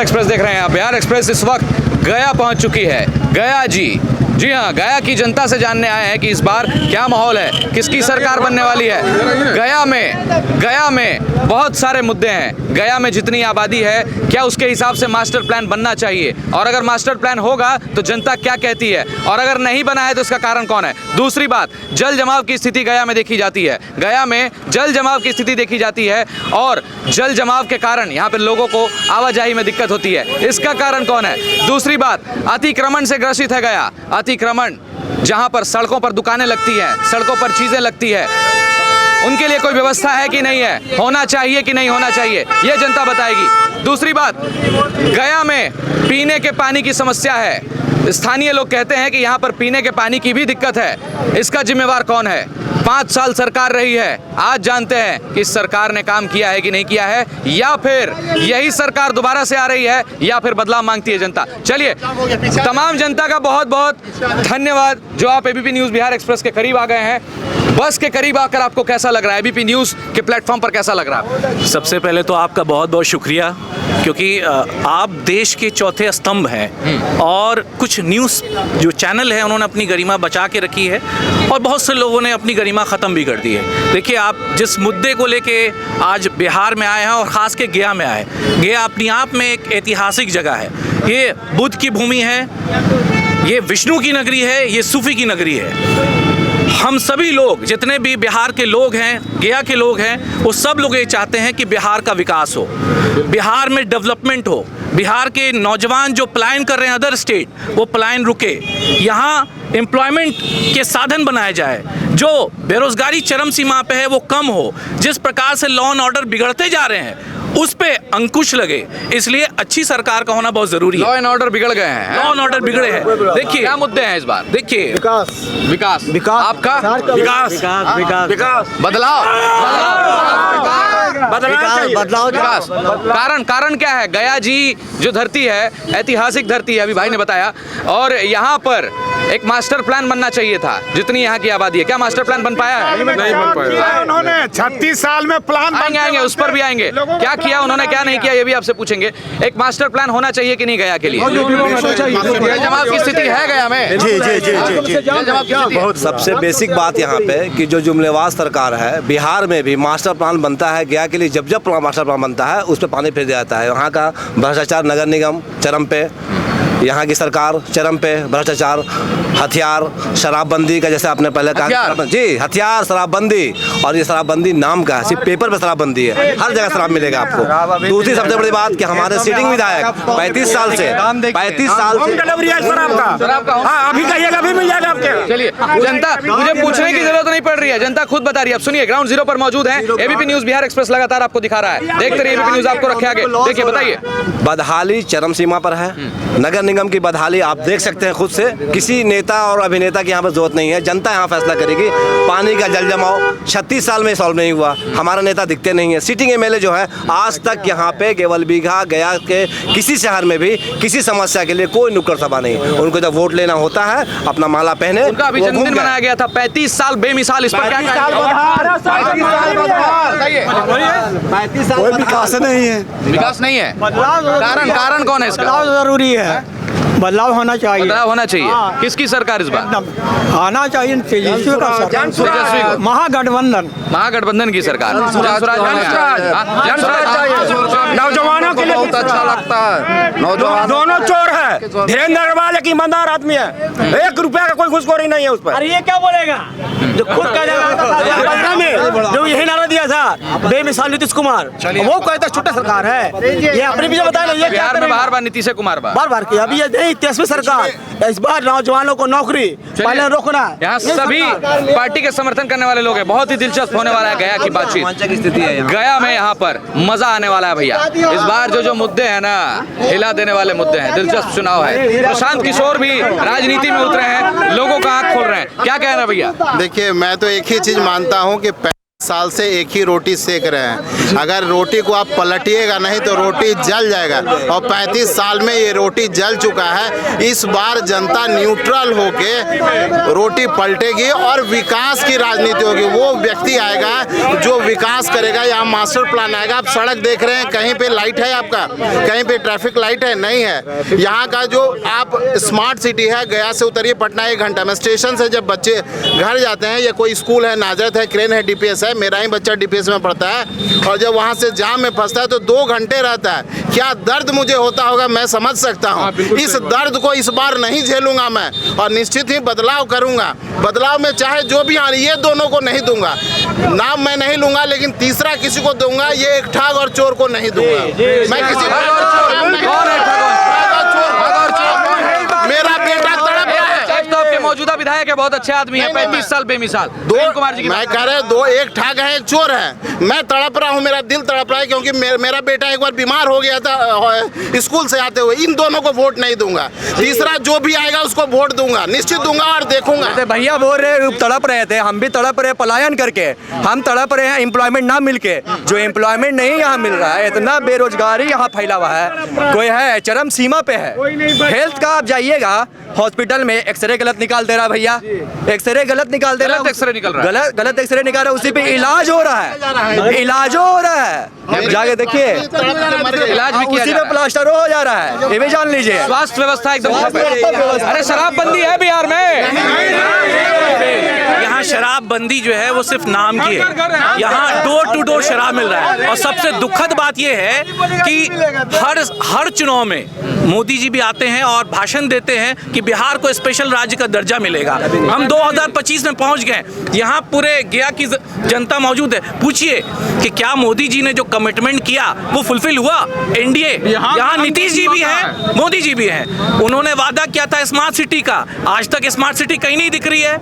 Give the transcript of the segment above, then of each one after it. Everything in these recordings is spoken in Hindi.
एक्सप्रेस देख रहे हैं आप। बिहार एक्सप्रेस इस वक्त गया पहुंच चुकी है। गया जी हाँ, गया की जनता से जानने आए हैं कि इस बार क्या माहौल है, किसकी सरकार बनने वाली है। गया में बहुत सारे मुद्दे हैं। गया में जितनी आबादी है, क्या उसके हिसाब से मास्टर प्लान बनना चाहिए, और अगर मास्टर प्लान होगा तो जनता क्या कहती है, और अगर नहीं बना है तो इसका कारण कौन है। दूसरी बात, जल जमाव की स्थिति गया में देखी जाती है। गया में जल जमाव की स्थिति देखी जाती है और जल जमाव के कारण यहाँ पे लोगों को आवाजाही में दिक्कत होती है। इसका कारण कौन है। दूसरी बात, अतिक्रमण से ग्रसित है गया। अतिक्रमण, जहाँ पर सड़कों पर दुकानें लगती हैं, सड़कों पर चीज़ें लगती है, उनके लिए कोई व्यवस्था है कि नहीं है, होना चाहिए कि नहीं होना चाहिए, ये जनता बताएगी। दूसरी बात, गया में पीने के पानी की समस्या है। स्थानीय लोग कहते हैं कि यहाँ पर पीने के पानी की भी दिक्कत है। इसका जिम्मेवार कौन है। 5 साल सरकार रही है, आज जानते हैं कि इस सरकार ने काम किया है कि नहीं किया है, या फिर यही सरकार दोबारा से आ रही है, या फिर बदलाव मांगती है जनता। चलिए, तमाम जनता का बहुत बहुत धन्यवाद जो आप एबीपी न्यूज़ बिहार एक्सप्रेस के करीब आ गए हैं। बस के करीब आकर आपको कैसा लग रहा है, एबीपी न्यूज़ के प्लेटफॉर्म पर कैसा लग रहा है। सबसे पहले तो आपका बहुत बहुत शुक्रिया, क्योंकि आप देश के चौथे स्तंभ हैं और कुछ न्यूज़ जो चैनल है उन्होंने अपनी गरिमा बचा के रखी है और बहुत से लोगों ने अपनी गरिमा ख़त्म भी कर दी है। देखिए, आप जिस मुद्दे को लेके आज बिहार में आए हैं और ख़ास के गया में आए, गया अपनी आप में एक ऐतिहासिक जगह है। ये बुद्ध की भूमि है, ये विष्णु की नगरी है, ये सूफी की नगरी है। हम सभी लोग, जितने भी बिहार के लोग हैं, गया के लोग हैं, वो सब लोग ये चाहते हैं कि बिहार का विकास हो, बिहार में डेवलपमेंट हो, बिहार के नौजवान जो पलायन कर रहे हैं अदर स्टेट, वो पलायन रुके, यहाँ एम्प्लॉयमेंट के साधन बनाए जाए, जो बेरोजगारी चरम सीमा पे है वो कम हो। जिस प्रकार से लॉ एंड ऑर्डर बिगड़ते जा रहे हैं उस पे अंकुश लगे, इसलिए अच्छी सरकार का होना बहुत जरूरी है। लॉ एंड ऑर्डर बिगड़ गए हैं, लॉ एंड ऑर्डर बिगड़े हैं। देखिए क्या मुद्दे हैं इस बार। देखिए, विकास आपका बदलाव विकास। कारण क्या है। गया जी जो धरती है, ऐतिहासिक धरती है, अभी भाई ने बताया, और यहाँ पर एक मास्टर प्लान बनना चाहिए था। जितनी यहाँ की आबादी है, क्या मास्टर प्लान बन पाया है। नहीं बन पाया उन्होंने। 36 साल में प्लान आएंगे उस पर भी आएंगे। क्या किया उन्होंने, क्या नहीं किया, ये भी आपसे पूछेंगे। एक मास्टर प्लान होना चाहिए कि नहीं गया के लिए। जल जमाव की स्थिति है गया में। जी। बहुत सबसे बेसिक बात यहाँ पे कि जो जुमलेबाज सरकार है, बिहार में भी मास्टर प्लान बनता है गया के लिए। जब मास्टर प्लान बनता है उस पर पानी फेर दिया जाता है। यहाँ का भ्रष्टाचार, नगर निगम चरम पे, यहाँ की सरकार चरम पे, भ्रष्टाचार, हथियार, शराबबंदी का जैसे आपने पहले कहा जी, हथियार, शराबबंदी, और ये शराबबंदी नाम का है, सिर्फ पेपर पे शराबबंदी है, हर जगह शराब मिलेगा आपको। दूसरी सबसे बड़ी बात कि हमारे सीटिंग विधायक 35 साल से अभी कहिएगा, अभी मिल जाएगा आपके। चलिए, जनता, मुझे पूछने की जरूरत नहीं पड़ रही है, जनता खुद बता रही है। अब सुनिए, ग्राउंड जीरो पर मौजूद है, एबीपी न्यूज़ बिहार एक्सप्रेस लगातार आपको दिखा रहा है। देखते रहिए, एबीपी न्यूज़ आपको रखे आगे। देखिए, बताइए। बदहाली चरम सीमा पर है। नगर निगम की बदहाली आप देख सकते हैं खुद से। किसी नेता और अभिनेता की यहाँ पर जरूरत नहीं है, जनता यहाँ फैसला करेगी। पानी का जल जमाव 36 साल में सॉल्व नहीं हुआ, हमारा नेता दिखते नहीं है। सिटिंग एमएलए जो है, आज तक यहाँ पे केवल बीघा गया के किसी शहर में भी किसी समस्या के लिए कोई नुक्कड़ सभा नहीं। उनको जब वोट लेना होता है, अपना माला पहने, उनका अभी जन्मदिन मनाया गया था। 35 साल बेमिसाल, इस पर क्या कोई विकास नहीं है। विकास नहीं है। कारण कौन है इसका। जरूरी है, बदलाव होना चाहिए। बदलाव होना चाहिए। किसकी सरकार इस बार आना चाहिए। तेजस्वी का सरकार, महागठबंधन की सरकार। नौजवानों के लिए बहुत अच्छा लगता है। नौजवान दोनों चोर है, धीरेन्द्र अग्रवाल एक ईमानदार आदमी है, 1 रुपया का कोई घूसखोरी नहीं है उस पर। अरे ये क्या बोलेगा जो खुद जो यही नारा दिया था बेमिसाल नीतीश कुमार, वो कहता छोटा सरकार है। ये अपने भी बताया, ये बिहार में बार नीतीश कुमार बार किया। अभी ये तेजस्वी सरकार, इस बार नौजवानों को नौकरी पहले रोकना। यहाँ सभी पार्टी के समर्थन करने वाले लोग हैं। बहुत ही दिलचस्प होने वाला है गया की बातचीत। गया में यहाँ पर मजा आने वाला है भैया। इस बार जो मुद्दे हैं ना, हिला देने वाले मुद्दे हैं। दिलचस्प चुनाव है। प्रशांत किशोर भी राजनीति में उतरे हैं, लोगों का आंख खोल रहे हैं। क्या कहना भैया। देखिए, मैं तो एक ही चीज मानता हूँ कि साल से एक ही रोटी सेक रहे हैं। अगर रोटी को आप पलटिएगा नहीं तो रोटी जल जाएगा, और 35 साल में ये रोटी जल चुका है। इस बार जनता न्यूट्रल होके रोटी पलटेगी और विकास की राजनीति होगी। वो व्यक्ति आएगा जो विकास करेगा। यहाँ मास्टर प्लान आएगा। आप सड़क देख रहे हैं, कहीं पे लाइट है आपका, कहीं पे ट्रैफिक लाइट है, नहीं है। यहाँ का जो आप स्मार्ट सिटी है, गया से उतरिए पटना 1 घंटा में। स्टेशन से जब बच्चे घर जाते हैं, या कोई स्कूल है, नाजरत है, क्रेन है, डीपीएस है, मेरा ही बच्चा डीपीएस में पढ़ता है, और जब वहाँ से जाम में फंसता है तो 2 घंटे रहता है। क्या दर्द मुझे होता होगा मैं समझ सकता हूँ। इस दर्द को इस बार नहीं झेलूंगा मैं, और निश्चित ही बदलाव करूंगा। बदलाव में चाहे जो भी ये दोनों को नहीं दूंगा, नाम मैं नहीं लूंगा, लेकिन तीसरा किसी को दूंगा। ये एक ठग और चोर को नहीं दूंगा मैं। किसी मेरा बेटा तड़प रहा है। तो आपके मौजूदा विधायक है, बहुत अच्छे आदमी है, 35 साल बेमिसाल। प्रेम कुमार जी की मैं कह रहे 2 एक ठग है, एक चोर है। मैं तड़प रहा हूँ, मेरा दिल तड़प रहा है, क्योंकि मेरा बेटा एक बार बीमार हो गया था स्कूल से आते हुए। इन दोनों को वोट नहीं दूंगा। तीसरा जो भी आएगा उसको वोट दूंगा, निश्चित दूंगा और देखूंगा। भैया बोल रहे तड़प रहे थे, हम भी तड़प रहे पलायन करके। हम तड़प रहे हैं एम्प्लॉयमेंट ना मिलके। जो एम्प्लॉयमेंट नहीं यहाँ मिल रहा है, इतना बेरोजगारी यहाँ फैला हुआ है, कोई है चरम सीमा पे है। हेल्थ का आप जाइएगा हॉस्पिटल में, एक्सरे गलत निकाल दे रहा है भैया, एक्सरे गलत निकाल दे रहा है, एक्सरे निकल रहा है, गलत एक्सरे निकाल रहा है, उसी पे इलाज हो रहा है, इलाज हो रहा है। जाके देखिए, इलाज भी किया उसी जा पे रहा है। प्लास्टर हो जा रहा है, ये भी जान लीजिए। स्वास्थ्य व्यवस्था एकदम खराब है। अरे शराबबंदी है बिहार में। यहाँ शराबबंदी जो है वो सिर्फ नाम की है। यहाँ डोर टू डोर शराब मिल रहा है। और सबसे दुखद बात ये है कि हर चुनाव में मोदी जी भी आते हैं और भाषण देते हैं कि बिहार को स्पेशल राज्य का दर्जा मिलेगा। हम 2025 में पहुंच गए, यहाँ पूरे गया की जनता मौजूद है। पूछिए कि क्या मोदी जी ने जो कमिटमेंट किया वो फुलफिल हुआ? एनडीए यहाँ नीतीश जी भी हैं, मोदी जी भी हैं। उन्होंने वादा किया था स्मार्ट सिटी का, आज तक स्मार्ट सिटी कहीं नहीं दिख रही है।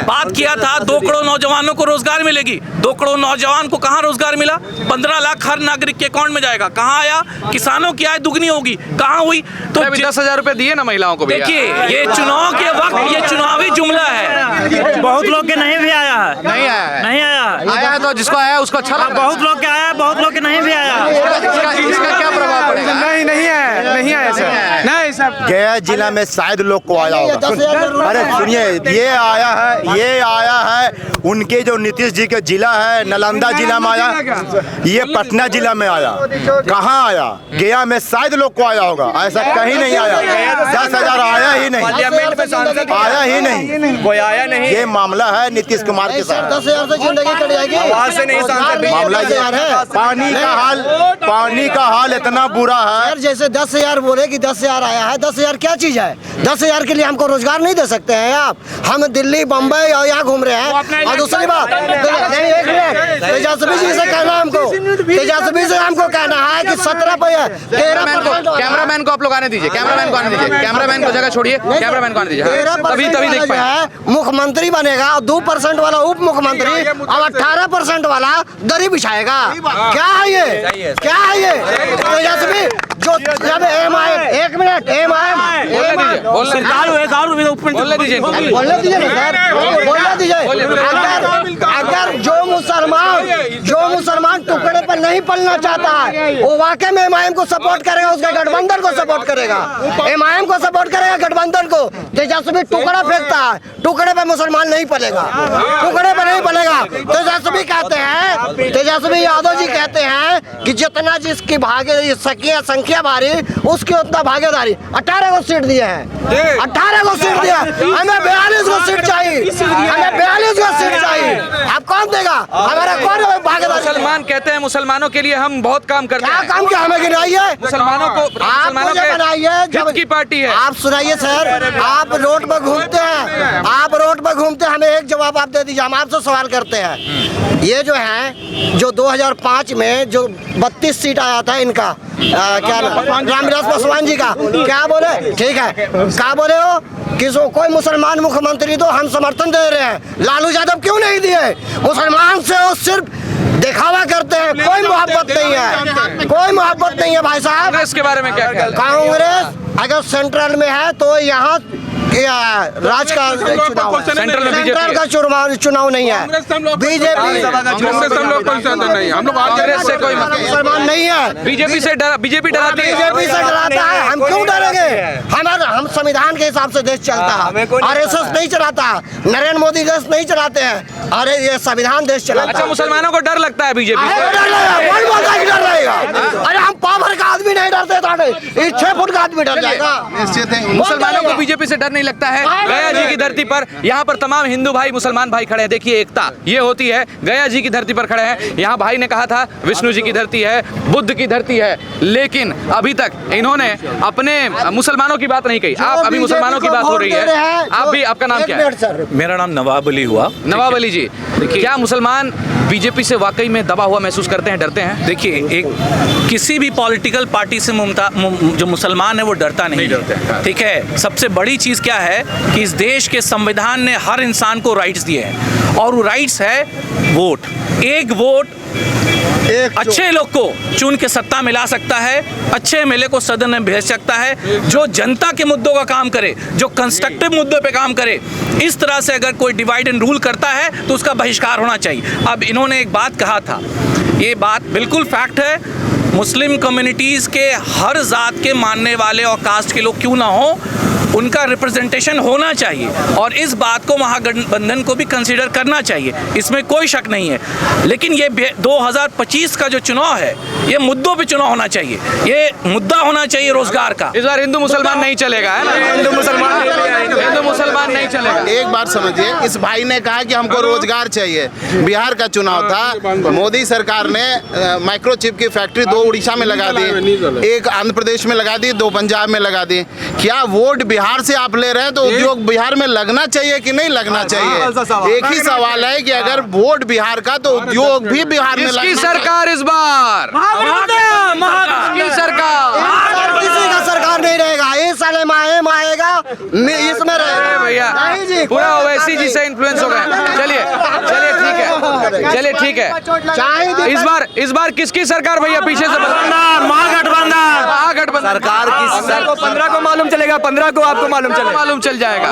बात किया था 2 करोड़ नौजवानों को रोजगार मिलेगी, 2 करोड़ नौजवान को कहाँ रोजगार मिला? 15 लाख हर नागरिक के अकाउंट में जाएगा, कहाँ आया? किसानों की आय दुगनी होगी, कहाँ हुई? तो 10,000 रुपए दिए ना महिलाओं को। देखिए, ये चुनाव के वक्त ये चुनावी जुमला है। बहुत लोग के नहीं भी आया है, नहीं आया है। नहीं आया आया है तो जिसको आया उसको अच्छा लगा। बहुत लोग के आया, बहुत लोग के नहीं भी आया। इसका क्या प्रभाव पड़ेगा? नहीं आया, नहीं आया सर, नहीं सर। गया जिला में शायद लोग को आया होगा। अरे सुनिए, ये आया है उनके जो नीतीश जी के जिला है, नालंदा जिला में आया, ये पटना जिला में आया। कहाँ आया? गया में शायद लोग को आया होगा, ऐसा कहीं नहीं आया। 10,000 आया ही नहीं, पार्लियामेंट में सांसद आया ही नहीं, कोई आया नहीं। ये मामला है नीतीश कुमार के साथ। 10,000 से जिंदगी कट जाएगी। आवाज से नहीं सांसद मामला ये है। पानी का हाल इतना बुरा है। यार जैसे 10,000 बोले कि 10,000 आया है, 10,000 क्या चीज है? 10,000 के लिए हमको रोजगार नहीं दे सकते हैं आप? हम दिल्ली, बम्बई और यहाँ घूम रहे हैं। और दूसरी बात, तेजस्वी जी से कहना हमको, तेजस्वी से हमको कहना है कि 13% कैमरामैन को आप लोग आने दीजिए, कैमरामैन को आने दीजिए, कैमरामैन को जगह छोड़िए, कैमरामैन को आने दीजिए। तभी देख पाए। मुख्यमंत्री बनेगा और 2% वाला उप मुख्यमंत्री और 18% वाला दरी बिछाएगा। क्या है ये? क्या है ये? तेजस्वी जो जब एक मिनट बोलने दीजिए। बोलने दीजिए ना सर, बोलने दीजिए। अगर जो मुसलमान टुकड़े पर नहीं पलना चाहता है वो वाकई में एमआईएम को सपोर्ट करेगा, उसका गठबंधन को सपोर्ट करेगा, एमआईएम को सपोर्ट करेगा, गठबंधन को। तेजस्वी टुकड़ा फेंकता है, टुकड़े पे मुसलमान नहीं पलेगा, टुकड़े पे नहीं पलेगा। तेजस्वी कहते हैं, तेजस्वी यादव जी कहते हैं कि जितना जिसकी संख्या भारी उसकी उतना भागीदारी। 18 को सीट दिए हैं, 18 को सीट दिया, हमें 42 को सीट चाहिए, हमें 42 को सीट चाहिए। आप कौन देगा? हमारा कौन भागीदारी? मुसलमान कहते हैं मुसलमानों के लिए हम बहुत काम करते हैं। क्या काम किया? हमें गिनाइए। मुसलमानों को, मुसलमानों के हित की पार्टी है। आप सुनाइए सर, आप रोड पर घूमते हैं, आप रोड पर घूमते हैं, हमें एक जवाब आप दे दीजिए। हम आपसे सवाल करते हैं, ये जो है जो 2005 में जो 32 सीट आया था इनका, क्या रामविलास पासवान जी का, क्या बोले? ठीक है, क्या बोले हो? किसको कोई मुसलमान मुख्यमंत्री तो हम समर्थन दे रहे हैं, लालू यादव क्यों नहीं दिए? मुसलमान से वो सिर्फ दिखावा करते हैं, कोई मोहब्बत नहीं है, कोई मोहब्बत नहीं है भाई साहब। कांग्रेस के बारे में क्या ख्याल है? कांग्रेस अगर सेंट्रल में है तो यहाँ राज्य का चुनाव है। सेंट्रल में बीजेपी सेंट्रल का चुनाव नहीं है। बीजेपी कांग्रेस से कोई मुसलमान नहीं है। बीजेपी बीजेपी डराती है। बीजेपी से डराता है, हम क्यों डरेंगे? हम संविधान के हिसाब से देश चलता है। आरएसएस नहीं चलाता, नरेंद्र मोदी देश नहीं चलाते हैं। अरे ये संविधान देश चलाता है। अच्छा, मुसलमानों को डर लगता है बीजेपी से? कौन बोलता है कि डर रहेगा? अरे हम पावर का आदमी नहीं डरते, 6 फुट का आदमी डर जाएगा। मुसलमानों को बीजेपी से डर नहीं लगता है। गया जी की धरती पर यहाँ पर तमाम हिंदू भाई मुसलमान भाई खड़े हैं। देखिए एकता ये होती है। गया जी की धरती पर खड़े हैं। यहाँ भाई ने कहा था विष्णु जी की धरती है, बुद्ध की धरती है, लेकिन अभी तक इन्होंने अपने मुसलमानों की बात नहीं कही। आप अभी मुसलमानों की बात हो रही है। आप भी, आपका नाम क्या है? मेरा नाम नवाब अली हुआ। नवाब अली जी, क्या मुसलमान बीजेपी से वाकई में दबा हुआ महसूस करते हैं, डरते हैं? देखिए, एक किसी भी पॉलिटिकल पार्टी से जो मुसलमान है वो डरता नहीं है। ठीक है, सबसे बड़ी चीज़ क्या है कि इस देश के संविधान ने हर इंसान को राइट्स दिए हैं और वो राइट्स है वोट। एक वोट अच्छे लोग को चुन के सत्ता मिला सकता है, अच्छे एमएलए को सदन में भेज सकता है, जो जनता के मुद्दों का काम करे, जो कंस्ट्रक्टिव मुद्दों पे काम करे। इस तरह से अगर कोई डिवाइड एंड रूल करता है तो उसका बहिष्कार होना चाहिए। अब इन्होंने एक बात कहा था, ये बात बिल्कुल फैक्ट है। मुस्लिम कम्युनिटीज़ के हर जात के मानने वाले और कास्ट के लोग क्यों ना हो, उनका रिप्रेजेंटेशन होना चाहिए और इस बात को महागठबंधन को भी कंसीडर करना चाहिए, इसमें कोई शक नहीं है। लेकिन ये 2025 का जो चुनाव है, ये मुद्दों पे चुनाव होना चाहिए। ये मुद्दा होना चाहिए रोजगार का। इस बार हिंदू मुसलमान नहीं चलेगा, है ना? हिंदू मुसलमान नहीं चलेगा। एक बात समझिए, इस भाई ने कहा कि हमको रोजगार चाहिए। बिहार का चुनाव था, मोदी सरकार ने माइक्रोचिप की फैक्ट्री 2 उड़ीसा में लगा दी, 1 आंध्र प्रदेश में लगा दी, 2 पंजाब में लगा दी। क्या वोट बिहार से आप ले रहे हैं तो उद्योग बिहार में लगना चाहिए कि नहीं लगना चाहिए? एक ही सवाल है कि अगर वोट बिहार का तो उद्योग भी बिहार में किसकी सरकार इस बार? किसकी सरकार? किसी का सरकार नहीं रहेगा। इस साल एमआईएम आएगा, इसमें रहेगा भैया। पूरा ओवैसी जी से इन्फ्लुएंस हो गए। चलिए ठीक है, चलिए ठीक है। इस बार किसकी सरकार भैया? पीछे से महागठबंधन सरकार की 15 को मालूम चलेगा, 15 को आपको मालूम चल जाएगा।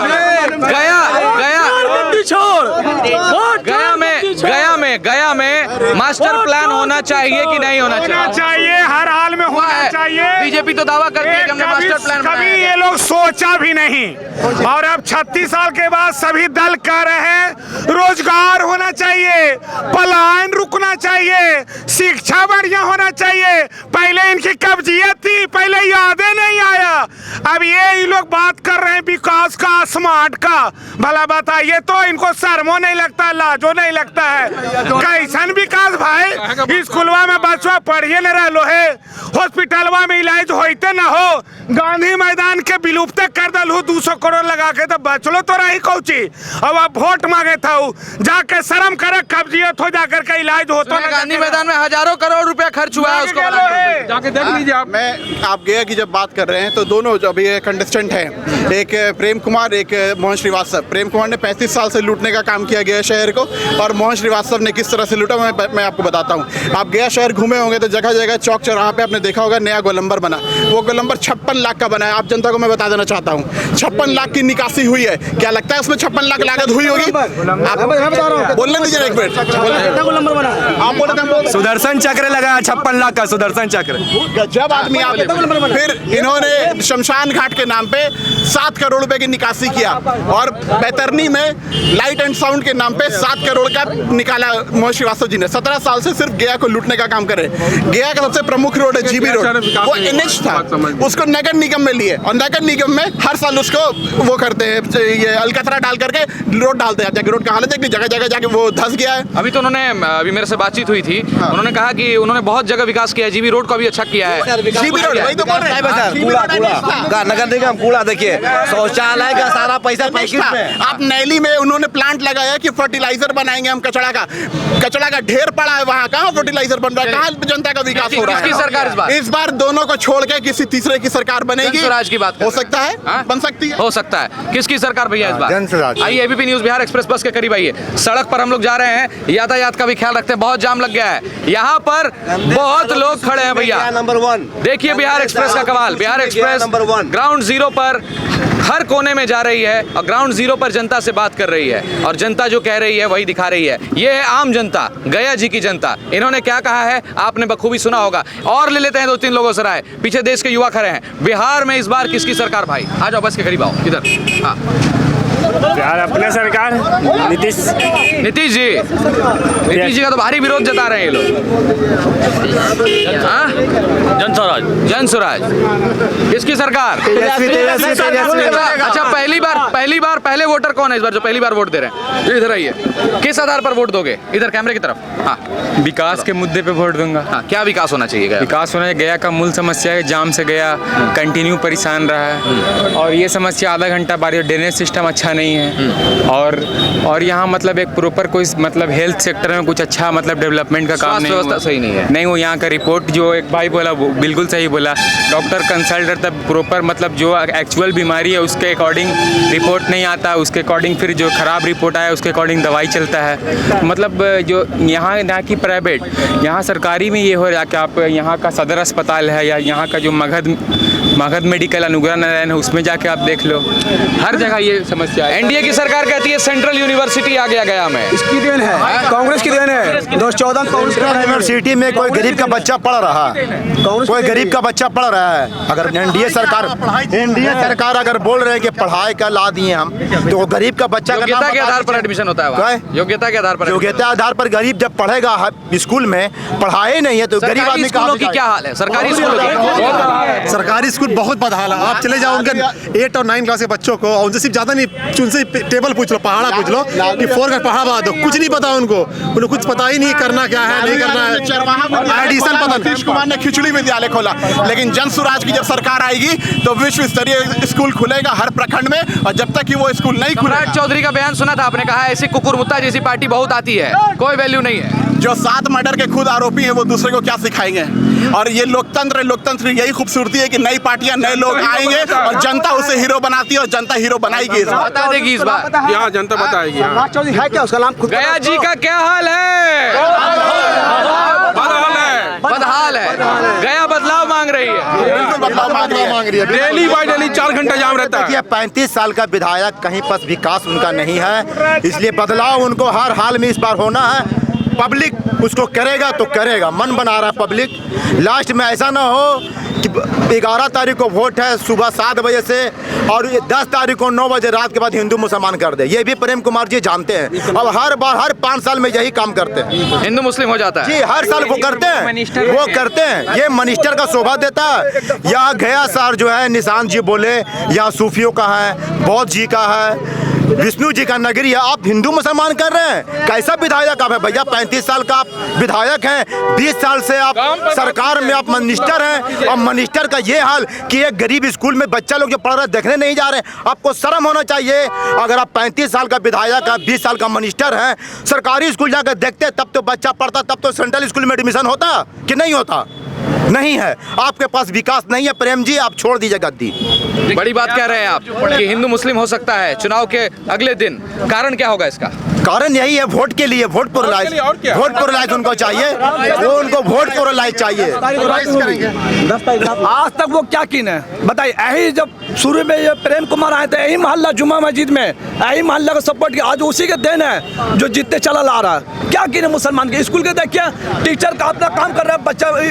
गया में मास्टर प्लान होना चाहिए कि नहीं होना चाहिए? हर हाल में होना चाहिए। बीजेपी तो दावा करती है कि हमने मास्टर प्लान कभी ये लोग सोचा भी नहीं और अब 36 साल के बाद सभी दल कह रहे हैं रोजगार होना चाहिए, पलायन रुकना चाहिए, शिक्षा बढ़िया होना चाहिए। पहले इनकी कब्जियत थी, पहले यादें नहीं आया। अब ये लोग बात कर रहे हैं विकास का, स्मार्ट का। भला बताइए तो इनको शर्मो नहीं लगता, लाजो नहीं लगता है? कैसन विकास भाई? स्कूलवा में बच्चा पढ़िए न रहो है, हॉस्पिटलवा में इलाज होते न हो, गांधी मैदान के विलुप्त कर दलू 200 करोड़ लगा के, तो बचलो तो रही कौची। अब आप वोट मांगे था, जाके शर्म करे, कब्जियत हो जाकर के इलाज होता। गांधी मैदान में हजारों करोड़ रुपया खर्च हुआ है, उसको जाके देख लीजिए आप। मैं आप गया की जब बात कर रहे हैं तो दोनों जो अभी कंटेस्टेंट हैं, एक प्रेम कुमार, एक मोहन श्रीवास्तव। प्रेम कुमार ने 35 साल से लूटने का काम किया गया शहर को, और मोहन श्रीवास्तव ने किस तरह से लूटा मैं आपको बताता हूँ। आप गया शहर घूमे होंगे तो जगह जगह चौक चौराहा पे आपने देखा होगा नया गोलंबर बना। वो गोलंबर 56 लाख का बना है। आप जनता को मैं बता देना चाहता हूँ 56 लाख की निकासी हुई है। क्या लगता है उसमें 56 लाख लागत हुई होगी? बोलने दीजिए एक मिनट। आप बोले सुदर्शन चक्र लगा 56 लाख का, सुदर्शन चक्र। जब आदमी आप फिर इन्होंने शमशान घाट के नाम पे 7 करोड़ रुपए की निकासी किया, और बैतरनी में लाइट एंड साउंड के नाम पे 7 करोड़ का निकाला मोहन श्रीवास्तव जी ने। 17 साल से सिर्फ गया को लूटने का काम करे। गया का सबसे प्रमुख रोड है जीबी रोड, वो एनएच था, उसको नगर निगम में लिए, और नगर निगम में हर साल उसको वो करते हैं, ये अलकतरा डाल करके रोड डालते हैं। रोड का हालत देख ली, जगह जगह जाके वो धंस गया है। अभी तो उन्होंने, अभी मेरे से बातचीत हुई थी, उन्होंने कहा कि उन्होंने बहुत जगह विकास किया है, जीबी रोड को भी अच्छा किया है। जीबी रोड वही तो बोल रहे हैं। नगर निगम कूड़ा, देखिए शौचालय का सारा पैसा पैकेट में। आप नैली में उन्होंने प्लांट लगाया कि फर्टिलाइजर बनाएंगे हम, कचरा का ढेर पड़ा है वहाँ, कहाँ फर्टिलाइजर बन रहा है, कहाँ जनता का विकास हो रहा है? किसकी सरकार इस बार दोनों को छोड़ के किसी तीसरे की सरकार बनेगी? स्वराज की बात हो सकता है, बन सकती है, हो सकता है। किसकी सरकार भैया इस बार? जनस्वराज। आइए एबीपी न्यूज बिहार एक्सप्रेस बस के करीब आइए। सड़क पर हम लोग जा रहे हैं, यातायात का भी ख्याल रखते हैं, बहुत जाम लग गया है यहाँ पर, बहुत लोग खड़े हैं भैया। नंबर 1 देखिए बिहार एक्सप्रेस का कमाल। Bihar express number 1 ground zero पर हर कोने में जा रही है और ग्राउंड जीरो पर जनता से बात कर रही है और जनता जो कह रही है वही दिखा रही है। ये है आम जनता, गया जी की जनता। इन्होंने क्या कहा है आपने बखूबी सुना होगा। और ले लेते हैं 2-3 लोगों से राय। पीछे देश के युवा खड़े हैं। बिहार में इस बार किसकी सरकार भाई? आ जाओ बस के करीब आओ इधर। हाँ यार अपने सरकार नीतीश जी का तो भारी विरोध जता रहे हैं ये लोग। जन स्वराज किसकी सरकार? अच्छा पहले वोटर कौन है इस बार जो पहली बार वोट दे रहे हैं? जो इधर आइए, किस आधार पर वोट दोगे? इधर कैमरे की तरफ। हाँ विकास के मुद्दे पे वोट दूंगा। हाँ क्या विकास होना चाहिए? गया विकास होना चाहिए। गया का मूल समस्या है जाम से गया कंटिन्यू परेशान रहा है और ये समस्या आधा घंटा बारी। ड्रेनेज सिस्टम अच्छा नहीं है और यहाँ मतलब एक प्रॉपर कोई मतलब हेल्थ सेक्टर में कुछ अच्छा मतलब डेवलपमेंट का काम नहीं व्यवस्था सही नहीं है। नहीं वो यहाँ का रिपोर्ट जो एक भाई बोला वो बिल्कुल सही बोला। डॉक्टर कंसल्टेंट तब प्रॉपर मतलब जो एक्चुअल बीमारी है उसके अकॉर्डिंग रिपोर्ट नहीं आता, उसके अकॉर्डिंग फिर जो खराब रिपोर्ट आया उसके अकॉर्डिंग दवाई चलता है। मतलब जो यहाँ ना कि प्राइवेट, यहाँ सरकारी में ये हो रहा कि आप यहाँ का सदर अस्पताल है या यहाँ का जो मगध मेडिकल अनुग्रह नारायण है उसमें जाके आप देख लो, हर जगह ये समस्या है। एनडीए की सरकार कहती है सेंट्रल यूनिवर्सिटी आ गया में। इसकी देन है, कांग्रेस की देन है। 2014 कांग्रेस यूनिवर्सिटी में कोई गरीब का बच्चा पढ़ रहा है, कोई गरीब का बच्चा पढ़ रहा है। अगर एनडीए सरकार अगर बोल रहे हैं कि पढ़ाई का ला दिए हम, तो वो गरीब का बच्चा योग्यता के आधार पर एडमिशन होता है। योग्यता के आधार पर, योग्यता आधार पर गरीब जब पढ़ेगा स्कूल में, पढ़ाई नहीं है तो गरीब आदमी स्कूलों की क्या हाल है? सरकारी स्कूलों की, सरकारी स्कूल बहुत बदहाल है। आप चले जाओ उनके 8 और 9 क्लास के बच्चों को और उनसे सिर्फ ज्यादा नहीं, उनसे टेबल पूछ लो, पहाड़ा पूछ लो कि 4 का पहाड़ा दो, कुछ नहीं पता उनको कुछ पता ही नहीं करना क्या है नहीं करना है। एडिशन पता नीतीश कुमार ने खिचड़ी विद्यालय खोला, लेकिन जन स्वराज की जब सरकार आएगी तो विश्व स्तरीय स्कूल खुलेगा हर प्रखंड में। और जब तक कि वो स्कूल नहीं खुलेगा, चौधरी का बयान सुना था आपने, कहा ऐसी कुकुरमुत्ता जैसी पार्टी बहुत आती है, कोई वैल्यू नहीं है। जो 7 मर्डर के खुद आरोपी हैं वो दूसरे को क्या सिखाएंगे? और ये लोकतंत्र यही खूबसूरती है कि नई पार्टियां नए लोग आएंगे और जनता उसे हीरो बनाती है और जनता हीरो बनाएगी। बता देगी इस बार, यहाँ जनता बताएगी। चौधरी है क्या उसका नाम? गया जी का क्या हाल है? बदहाल है। गया बदलाव मांग रही है, बिल्कुल बदलाव मांग रही है। डेली बाय डेली 4 घंटा जाम रहता है। 35 साल का विधायक, कहीं पर विकास उनका नहीं है, इसलिए बदलाव उनको हर हाल में इस बार होना है। पब्लिक उसको करेगा तो करेगा, मन बना रहा है पब्लिक। लास्ट में ऐसा ना हो कि 11 तारीख को वोट है सुबह 7 बजे से और 10 तारीख को 9 बजे रात के बाद हिंदू मुसलमान कर दे। ये भी प्रेम कुमार जी जानते हैं। अब हर बार हर 5 साल में यही काम करते हैं, हिंदू मुस्लिम हो जाता है जी, हर साल वो करते हैं, वो करते हैं। ये मिनिस्टर का शोभा देता है। यहाँ गया सर जो है निशांत जी बोले, यहाँ सूफियों का है, बौद्ध जी का है, विष्णु जी का नगरी है, आप हिंदू मुसलमान कर रहे हैं। कैसा विधायक आप है भैया? 35 साल का आप विधायक हैं, 20 साल से आप सरकार में आप मिनिस्टर हैं और मिनिस्टर का ये हाल कि एक गरीब स्कूल में बच्चा लोग जो पढ़ रहे हैं देखने नहीं जा रहे हैं। आपको शर्म होना चाहिए। अगर आप 35 साल का विधायक है, 20 साल का मिनिस्टर हैं, सरकारी स्कूल जाकर देखते तब तो बच्चा पढ़ता, तब तो सेंट्रल स्कूल में एडमिशन होता कि नहीं होता? नहीं है। आपके पास विकास नहीं है। प्रेम जी आप छोड़ दीजिए गद्दी। बड़ी बात कह रहे हैं आप कि हिंदू मुस्लिम हो सकता है चुनाव के अगले दिन, कारण क्या होगा इसका? कारण यही है, वोट के लिए, वोट प्रोलाइज उनको चाहिए, वो उनको वोट प्रोलाइज चाहिए। आज तक वो क्या किन है बताइए? यही जब शुरू में ये प्रेम कुमार आए थे, यही मोहल्ला जुमा मस्जिद में यही मोहल्ला का सपोर्ट किया, आज उसी के देन है जो जितने चला ला रहा है। क्या किन है मुसलमान के? स्कूल के देखिए टीचर का अपना काम कर रहा है, बच्चा बैठे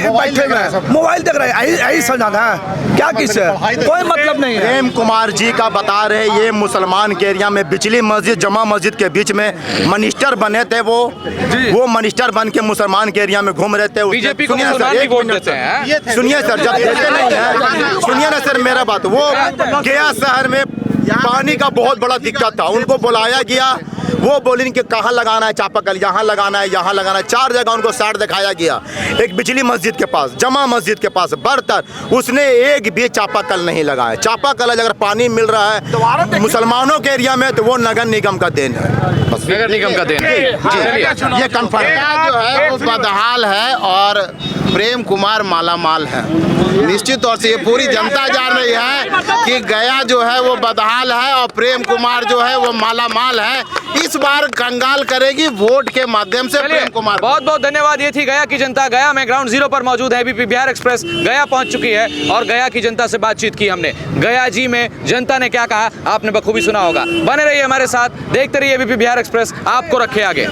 हुए हैं मोबाइल देख रहे हैं, यही समझाना है। क्या किससे कोई मतलब नहीं है। प्रेम कुमार जी का बता रहे, ये मुसलमान के एरिया में बिजली मस्जिद जमा मस्जिद के बीच में मिनिस्टर बने थे। वो मिनिस्टर बन के मुसलमान के एरिया में घूम रहे थे। बीजेपी को मुसलमान भी वोट देते हैं। सुनिए सर, जब देते नहीं है, सुनिए ना सर मेरा बात। वो गया शहर में पानी का बहुत बड़ा दिक्कत था, उनको बुलाया गया, वो बोले कि कहाँ लगाना है चापाकल, यहाँ लगाना है, यहाँ लगाना है, 4 जगह उनको साइड दिखाया गया। एक बिजली मस्जिद के पास, जमा मस्जिद के पास, बर्तर, उसने एक भी चापाकल नहीं लगाया। चापाकल अगर पानी मिल रहा है मुसलमानों के एरिया में तो वो नगर निगम का देन है, नगर निगम का देन है। ये कंफर्म जो है वो बदहाल है और प्रेम कुमार मालामाल है। निश्चित तौर से ये पूरी जनता जान रही है कि गया जो है वो बदहाल है और प्रेम कुमार जो है वो मालामाल है। इस बार कंगाल करेगी वोट के माध्यम से प्रेम कुमार। बहुत बहुत धन्यवाद। ये थी गया की जनता। गया में ग्राउंड जीरो पर मौजूद है। एबीपी बिहार एक्सप्रेस गया पहुंच चुकी है और गया की जनता से बातचीत की हमने। गया जी में जनता ने क्या कहा आपने बखूबी सुना होगा। बने रहिए हमारे साथ, देखते रहिए एबीपी बिहार एक्सप्रेस, आपको रखे आगे।